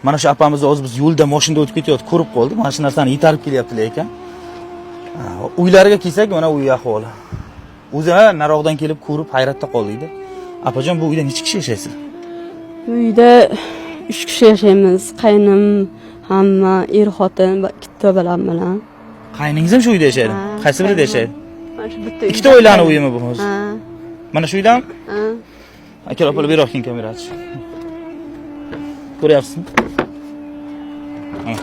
Mana shu apamiz hozir biz yo'lda mashinada o'tib ketayotib ko'rib qoldik. Mana shu narsani yetarib kelyaptilar ekan. Uylariga kelsak, mana uy ahvoli. O'zi naroqdan kelib ko'rib hayratda qoldik-da. Apajon, bu uyda necha kishi yashaysiz? Bu uyda 3 kishi yashaymiz. Qaynim, hamma, xotin va ikkita bolam bilan. Qayningiz ham shu uyda yashaydi? Qaysi birida yashaydi? Mana shu bitta Ikkita oilani uyimi bu hozir? Ha. Mana shu uydan? Ha. Akalar opolar beroqkin kamerachi. Ko'ryapsizmi? Mana.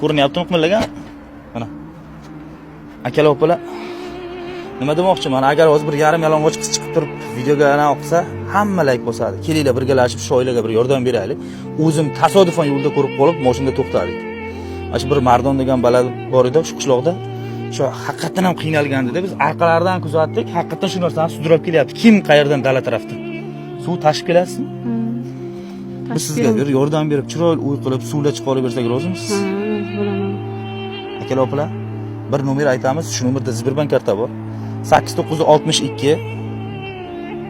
Ko'rinyaptimi qimillagan? Mana. Akalar opolar nima demoqchiman? Agar hozir bir yarim yalang'och qiz chiqib turib videoga oqsa, hamma layk bosadi. Kelinglar birgalashib shu oilaga bir yordam beraylik. O'zim tasodifan yo'lda ko'rib qolib, mashinada to'xtadik. Mana shu bir Mardon degan bola bor edi, shu qishloqda. Shu haqiqatan ham qiynalgandi-da. Biz orqalaridan kuzatdik, haqiqatan shu narsani sudrab kelyapti. Kim qayerdan dala tarafdan? Suv tashib kelasizmi? Biz sizga bir yordam berib, chiroyli uy qilib, suvga chiqarib bersak rozimisiz? Ha, bo'laman. Akalar opalar, bir nomer aytamiz. Shu nomerda Sberbank karta bor. 8962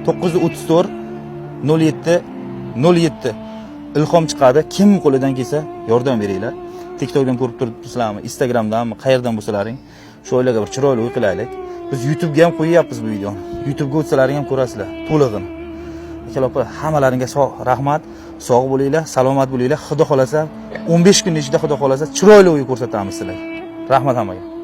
934 07 07 ilhom chiqadi. Kim qo'lidan kelsa yordam beringlar. TikTokdan ko'rib turibsizlarmi, Instagramdanmi, qayerdan bo'lsalaring, shu oilaga bir chiroyli uy qilaylik. Biz YouTube'ga ham qo'yyapmiz bu videoni. YouTube'ga o'tsalaring ham ko'rasizlar, to'lig'ini. Akalar opalar, hammalaringga rahmat, sog' bo'linglar, salomat bo'linglar. Xudo xolasa 15 kun ichida Xudo xolasa chiroyli uy ko'rsatamiz sizlarga. Rahmat hammaga.